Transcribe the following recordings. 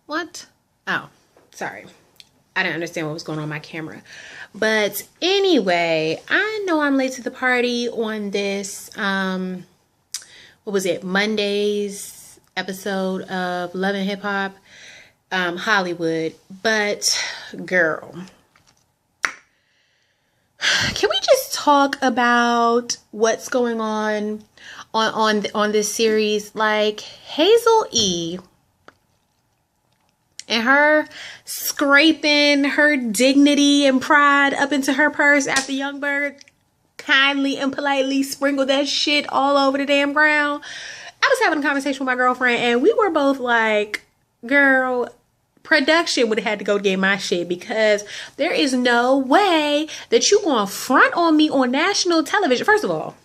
What? Oh, sorry. I didn't understand what was going on my camera. But anyway, I know I'm late to the party on this, what was it? Monday's episode of Love and Hip Hop, Hollywood. But girl, can we just talk about what's going on this series? Like Hazel E. and her scraping her dignity and pride up into her purse after Youngberg kindly and politely sprinkled that shit all over the damn ground. I was having a conversation with my girlfriend and we were both like, girl, production would have had to go get my shit, because there is no way that you gonna front on me on national television. First of all,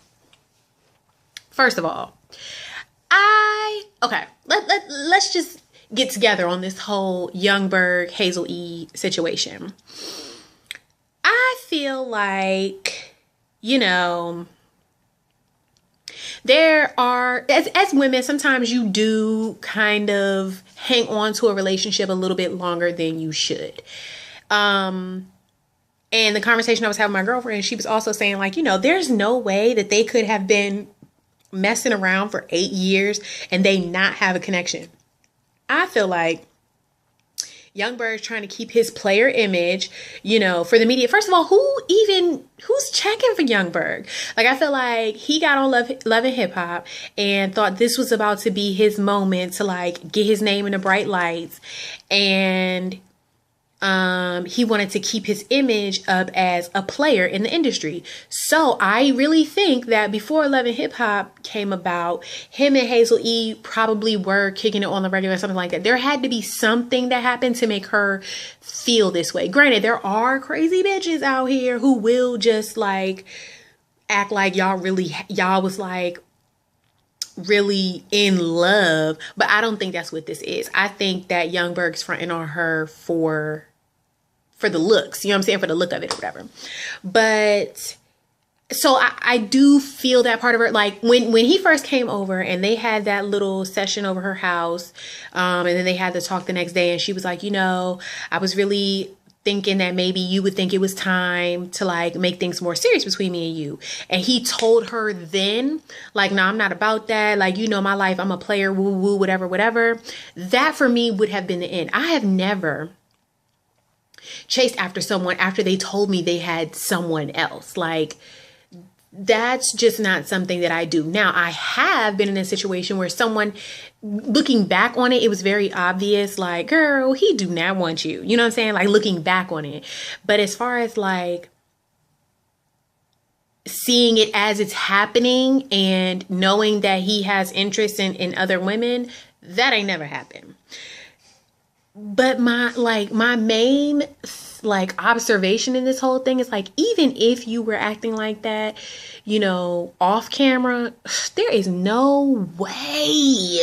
let's just get together on this whole Youngberg Hazel E situation. I feel like, there are, as women, sometimes you do kind of hang on to a relationship a little bit longer than you should. And the conversation I was having with my girlfriend, she was also saying, like, there's no way that they could have been messing around for 8 years and they not have a connection. I feel like Youngberg's trying to keep his player image, for the media. First of all, who's checking for Youngberg? Like, I feel like he got on Love and Hip Hop and thought this was about to be his moment to, like, get his name in the bright lights. And he wanted to keep his image up as a player in the industry. So I really think that before Love and Hip Hop came about, him and Hazel E probably were kicking it on the regular or something like that. There had to be something that happened to make her feel this way. Granted, there are crazy bitches out here who will just like act like y'all was like really in love, but I don't think that's what this is. I think that Youngberg's fronting on her for the looks, you know what I'm saying? For the look of it or whatever. But so I do feel that part of her, like when he first came over and they had that little session over her house, and then they had to talk the next day, and she was like, I was really thinking that maybe you would think it was time to like make things more serious between me and you. And he told her then, like, no, I'm not about that. Like, my life, I'm a player, woo woo, whatever. That for me would have been the end. I have never chased after someone after they told me they had someone else. Like, that's just not something that I do. Now, I have been in a situation where someone, looking back on it, it was very obvious, like, girl, he do not want you. You know what I'm saying? Like, looking back on it. But as far as like seeing it as it's happening and knowing that he has interest in other women, that ain't never happened. But my main observation in this whole thing is, like, even if you were acting like that, off camera, there is no way.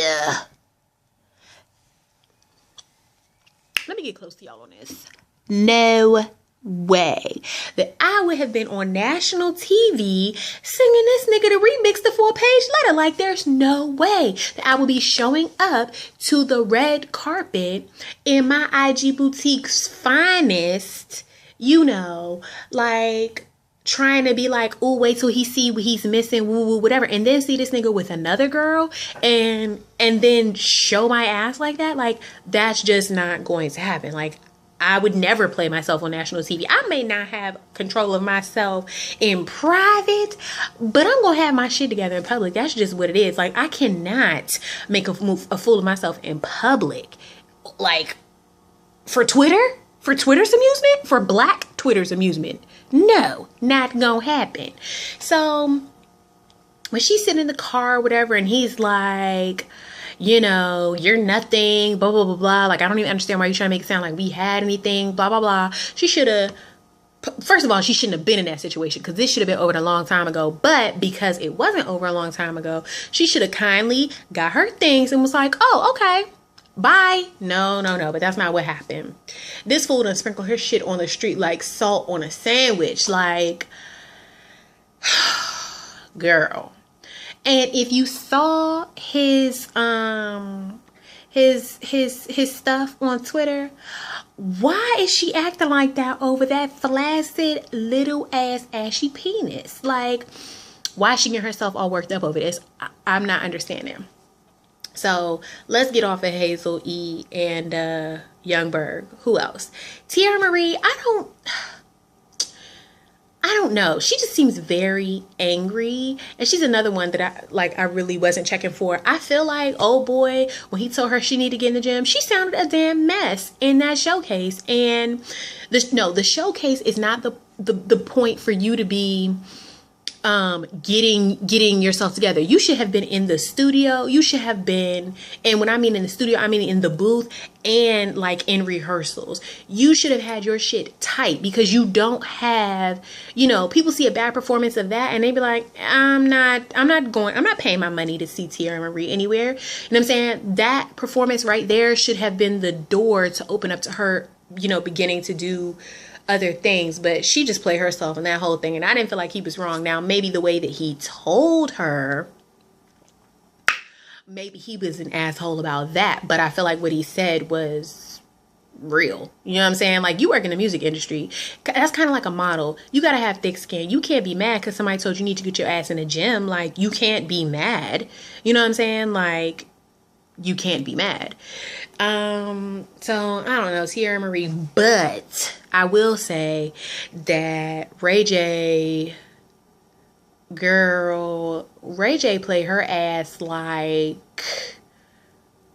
Let me get close to y'all on this. No way that I would have been on national TV singing this nigga to remix the 4-page letter. Like, there's no way that I would be showing up to the red carpet in my IG boutique's finest, like trying to be like, oh, wait till he see what he's missing, woo woo, whatever, and then see this nigga with another girl and then show my ass like that. Like, that's just not going to happen. Like, I would never play myself on national TV. I may not have control of myself in private, but I'm going to have my shit together in public. That's just what it is. Like, I cannot make a fool of myself in public. Like, for Twitter's amusement, for Black Twitter's amusement. No, not going to happen. So when she's sitting in the car or whatever, and he's like, you're nothing, blah, blah, blah, blah. Like, I don't even understand why you're trying to make it sound like we had anything, blah, blah, blah. First of all, she shouldn't have been in that situation, because this should have been over a long time ago. But because it wasn't over a long time ago, she should have kindly got her things and was like, oh, okay, bye. No. But that's not what happened. This fool done sprinkled her shit on the street like salt on a sandwich. Like, girl. And if you saw his his stuff on Twitter. Why is she acting like that over that flaccid little ass ashy penis? Like, why is she getting herself all worked up over this? I'm not understanding. So let's get off of Hazel E and Young Berg. Who else? Tierra Marie. I don't know. She just seems very angry. And she's another one that I really wasn't checking for. I feel like, oh boy, when he told her she needed to get in the gym, she sounded a damn mess in that showcase. And the showcase is not the point for you to be getting yourself together. You should have been in the studio. You should have been, and when I mean in the studio, I mean in the booth and like in rehearsals. You should have had your shit tight, because you don't have, people see a bad performance of that and they be like, I'm not paying my money to see Tierra Marie anywhere. You know what I'm saying? That performance right there should have been the door to open up to her, beginning to do other things. But she just played herself in that whole thing, and I didn't feel like he was wrong. Now, maybe the way that he told her, maybe he was an asshole about that, but I feel like what he said was real. You know what I'm saying? Like, you work in the music industry, that's kind of like a model. You gotta have thick skin. You can't be mad because somebody told you need to get your ass in the gym. Like, you can't be mad. You know what I'm saying? Like, you can't be mad. So I don't know, Tierra Marie, but I will say that Ray J played her ass like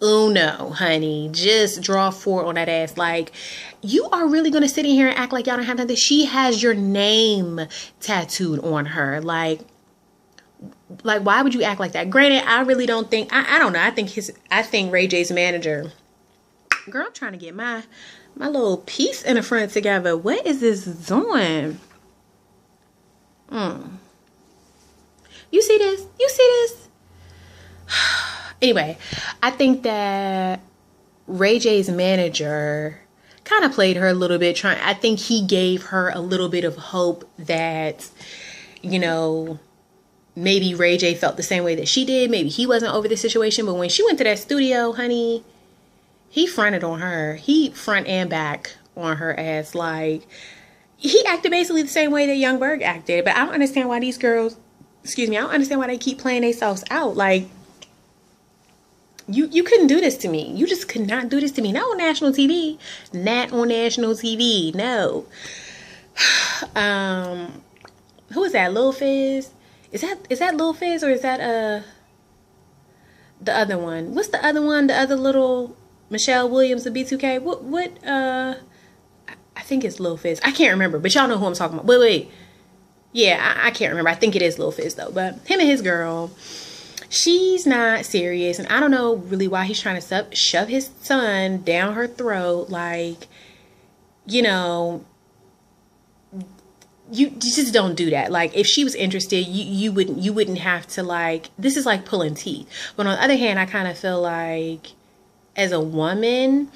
Uno, honey. Just draw 4 on that ass. Like, you are really gonna sit in here and act like y'all don't have nothing? She has your name tattooed on her. Like, why would you act like that? Granted, I really don't think, I don't know. I think Ray J's manager, girl, I'm trying to get my little piece in the front together. What is this doing? You see this? You see this? Anyway, I think that Ray J's manager kind of played her a little bit. I think he gave her a little bit of hope that, maybe Ray J felt the same way that she did. Maybe he wasn't over the situation. But when she went to that studio, honey, he fronted on her. He front and back on her ass. Like, he acted basically the same way that Young Berg acted. But I don't understand why these girls, I don't understand why they keep playing themselves out. Like, you couldn't do this to me. You just could not do this to me. Not on national TV. Not on national TV. No. Who is that? Lil Fizz? Is that Lil Fizz, or is that the other one? What's the other one? The other little Michelle Williams of B2K? What I think it's Lil Fizz. I can't remember, but y'all know who I'm talking about. Wait. Yeah, I can't remember. I think it is Lil Fizz though. But him and his girl, she's not serious, and I don't know really why he's trying to shove his son down her throat. Like, you just don't do that. Like, if she was interested, you wouldn't have to, like, this is like pulling teeth. But on the other hand, I kind of feel like as a woman,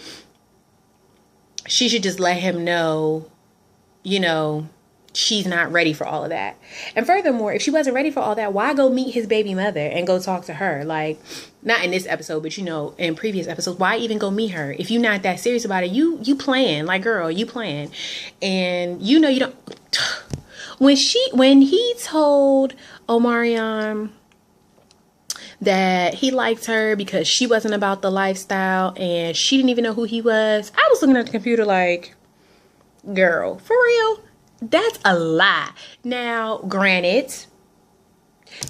she should just let him know, she's not ready for all of that. And furthermore, if she wasn't ready for all that, why go meet his baby mother and go talk to her? Like, not in this episode, but in previous episodes, why even go meet her? If you're not that serious about it, you playing. Like, girl, you playing. And you don't. When he told Omarion that he liked her because she wasn't about the lifestyle and she didn't even know who he was, I was looking at the computer like, girl, for real? That's a lie. Now, granted,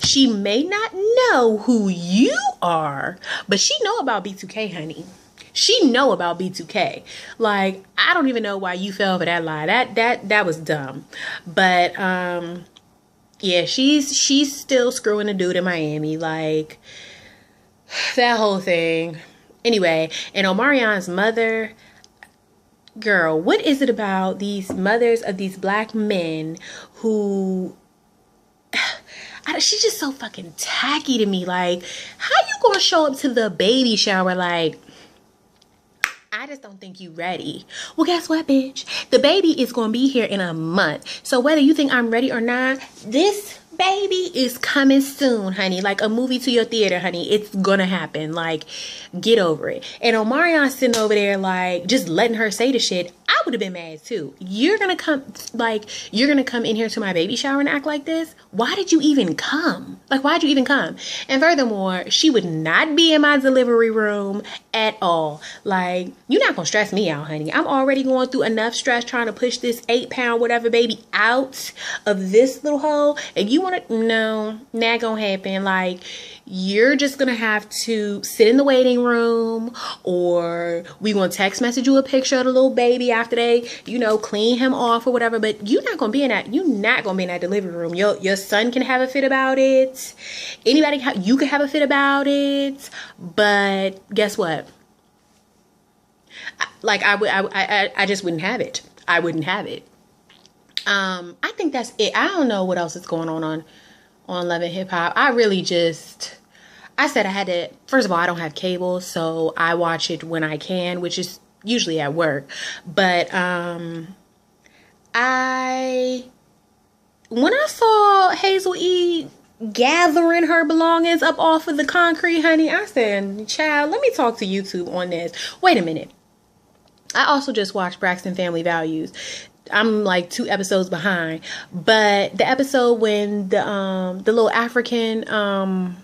she may not know who you are, but she know about B2K, honey. She know about B2K. Like, I don't even know why you fell for that lie. That was dumb. But yeah, she's still screwing a dude in Miami. Like, that whole thing. Anyway, and Omarion's mother, girl, what is it about these mothers of these black men who, she's just so fucking tacky to me. Like, how you gonna show up to the baby shower like, I just don't think you ready. Well, guess what, bitch? The baby is going to be here in a month. So whether you think I'm ready or not, this baby is coming soon, honey. Like a movie to your theater, honey. It's gonna happen. Like, get over it. And Omarion's sitting over there, like, just letting her say the shit. I would have been mad too. You're gonna come in here to my baby shower and act like this? Why did you even come? Like, why'd you even come? And furthermore, she would not be in my delivery room at all. Like, you're not gonna stress me out, honey. I'm already going through enough stress trying to push this 8-pound whatever baby out of this little hole. And you wanna, no, not gonna happen. Like, you're just gonna have to sit in the waiting room, or we gonna text message you a picture of the little baby after they, you know, clean him off or whatever. But you're not gonna be in that delivery room. Your son can have a fit about it. Anybody, you can have a fit about it. But guess what? I just wouldn't have it. I wouldn't have it. I think that's it. I don't know what else is going on Love and Hip Hop. I said I had to, first of all, I don't have cable, so I watch it when I can, which is usually at work. But when I saw Hazel E gathering her belongings up off of the concrete, honey, I said, child, let me talk to YouTube on this. Wait a minute. I also just watched Braxton Family Values. I'm like 2 episodes behind, but the episode when the little African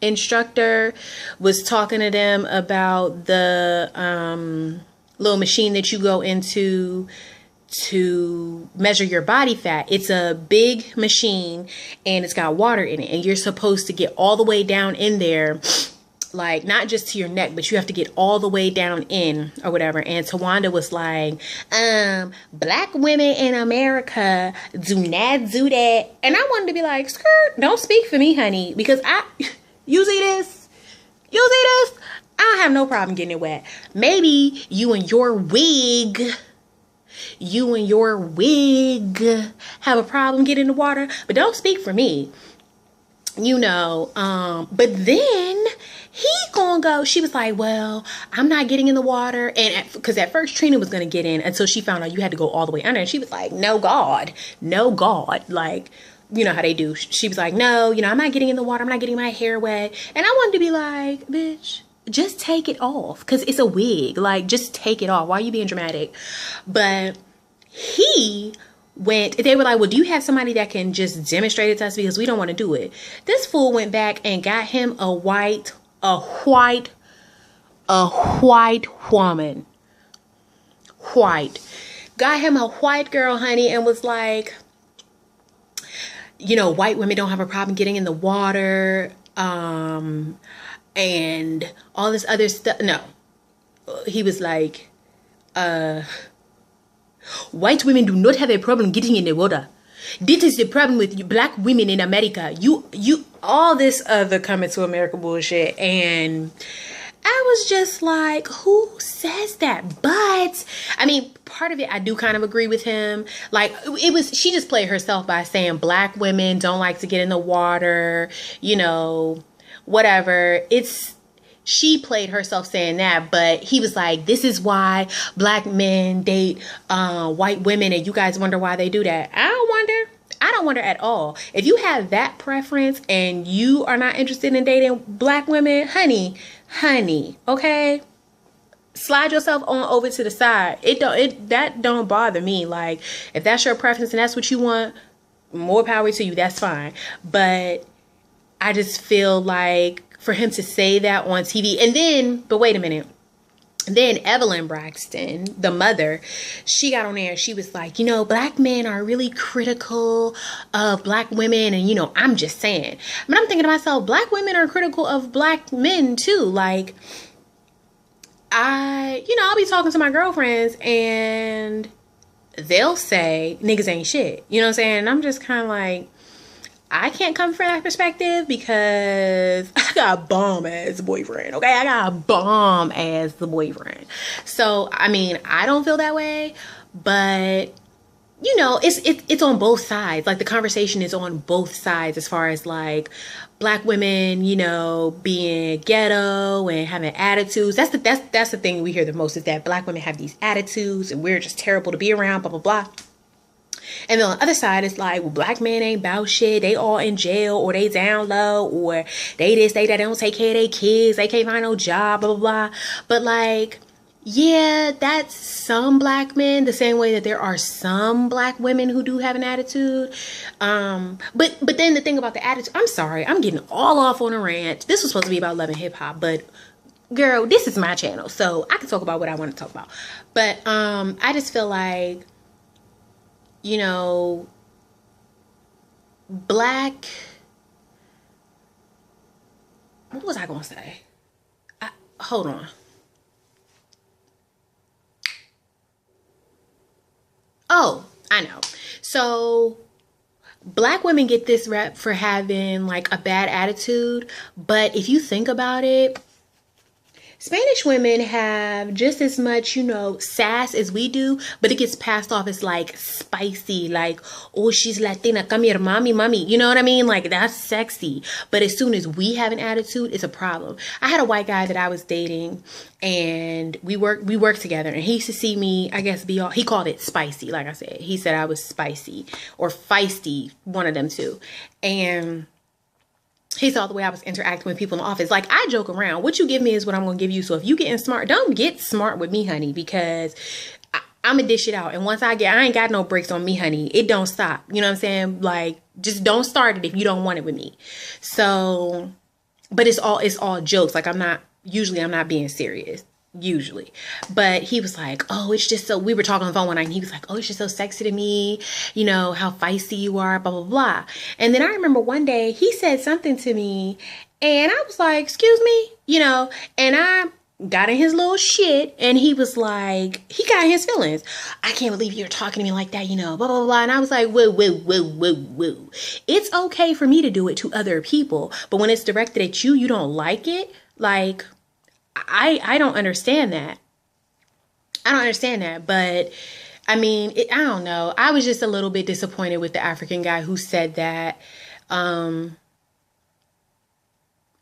instructor was talking to them about the little machine that you go into to measure your body fat. It's a big machine and it's got water in it, and you're supposed to get all the way down in there, like not just to your neck, but you have to get all the way down in or whatever. And Tawanda was like, black women in America do not do that. And I wanted to be like, skirt, don't speak for me, honey, because you see this, I don't have no problem getting it wet. Maybe you and your wig have a problem getting in the water, but don't speak for me, you know. But then he gonna go, she was like, well, I'm not getting in the water. And because at first Trina was gonna get in until she found out you had to go all the way under, and she was like, no God, like, you know how they do. She was like, no, you know, I'm not getting in the water, I'm not getting my hair wet. And I wanted to be like, bitch, just take it off, because it's a wig. Like, just take it off. Why are you being dramatic? But they were like, well, do you have somebody that can just demonstrate it to us, because we don't want to do it. This fool went back and got him a white woman. Got him a white girl, honey, and was like, you know, white women don't have a problem getting in the water, and all this other stuff. No, he was like, white women do not have a problem getting in the water. This is the problem with you black women in America. You all this other coming to America bullshit. And I was just like, who says that? But I mean, part of it, I do kind of agree with him. Like, she just played herself by saying black women don't like to get in the water, you know, whatever. She played herself saying that, but he was like, this is why black men date white women, and you guys wonder why they do that. I don't wonder at all. If you have that preference and you are not interested in dating black women, honey, okay, slide yourself on over to the side. That don't bother me. Like, if that's your preference and that's what you want, more power to you, that's fine. But I just feel like for him to say that on TV, and then, but wait a minute. Then Evelyn Braxton, the mother, she got on there and she was like, you know, black men are really critical of black women. And, you know, I'm just saying. But I'm thinking to myself, black women are critical of black men too. Like, I'll be talking to my girlfriends and they'll say niggas ain't shit. You know what I'm saying? And I'm just kind of like, I can't come from that perspective because I got a bomb ass boyfriend. Okay, I got a bomb ass boyfriend. So I mean, I don't feel that way, but you know, it's on both sides. Like, the conversation is on both sides as far as like black women, you know, being ghetto and having attitudes. That's the thing we hear the most, is that black women have these attitudes and we're just terrible to be around. Blah blah blah. And then on the other side, it's like, well, black men ain't about shit. They all in jail, or they down low, or they this, they that. They don't take care of their kids. They can't find no job, blah, blah, blah. But like, yeah, that's some black men, the same way that there are some black women who do have an attitude. But then the thing about the attitude, I'm sorry, I'm getting all off on a rant. This was supposed to be about love and hip hop, but girl, this is my channel, so I can talk about what I want to talk about. But I just feel like, you know, black, what was I gonna say? Hold on. Oh, I know. So black women get this rep for having like a bad attitude, but if you think about it, Spanish women have just as much, you know, sass as we do, but it gets passed off as like spicy, like, oh, she's Latina, come here, mommy, mommy. You know what I mean? Like, that's sexy. But as soon as we have an attitude, it's a problem. I had a white guy that I was dating, and we worked together, and he used to see me, I guess, be all, he called it spicy. Like I said, he said I was spicy or feisty, one of them two. And he saw the way I was interacting with people in the office. Like, I joke around. What you give me is what I'm going to give you. So if you getting smart, don't get smart with me, honey, because I'm going to dish it out. And once I ain't got no brakes on me, honey. It don't stop. You know what I'm saying? Like, just don't start it if you don't want it with me. So, but it's all jokes. Like, I'm not being serious. Usually. But he was like, oh, it's just so, we were talking on the phone one night, and he was like, oh, it's just so sexy to me, you know, how feisty you are, blah, blah, blah. And then I remember one day he said something to me, and I was like, excuse me, you know, and I got in his little shit, and he was like, he got in his feelings. I can't believe you're talking to me like that, you know, blah, blah, blah. And I was like, whoa, whoa, whoa, whoa, whoa. It's okay for me to do it to other people, but when it's directed at you, you don't like it. Like, I don't understand that. I don't understand that. But I mean, I don't know. I was just a little bit disappointed with the African guy who said that.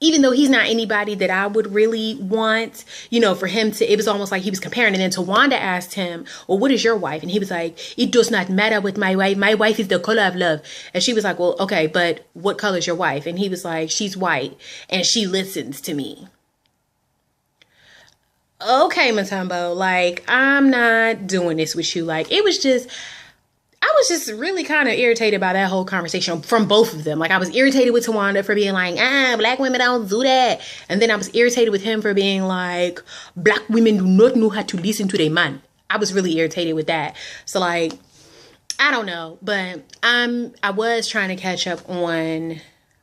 Even though he's not anybody that I would really want, you know, for him to, it was almost like he was comparing. And then Tawanda asked him, well, what is your wife? And he was like, it does not matter with my wife. My wife is the color of love. And she was like, well, okay, but what color is your wife? And he was like, she's white and she listens to me. Okay, Matumbo, like, I'm not doing this with you. Like, I was just really kind of irritated by that whole conversation from both of them. Like, I was irritated with Tawanda for being like, black women don't do that. And then I was irritated with him for being like, black women do not know how to listen to their man. I was really irritated with that. So, like, I don't know, but I was trying to catch up on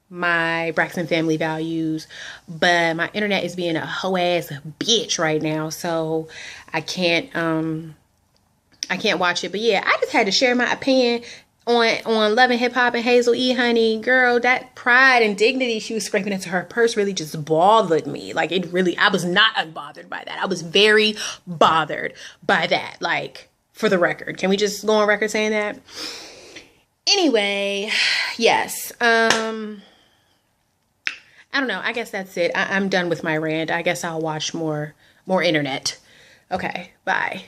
my Braxton family values, but my internet is being a hoe ass bitch right now, so I can't watch it. But yeah, I just had to share my opinion on Love and Hip Hop and Hazel E. Honey, girl, that pride and dignity she was scraping into her purse really just bothered me. Like, it really, I was not unbothered by that. I was very bothered by that. Like, for the record, can we just go on record saying that? Anyway, yes. I don't know. I guess that's it. I'm done with my rant. I guess I'll watch more internet. Okay, bye.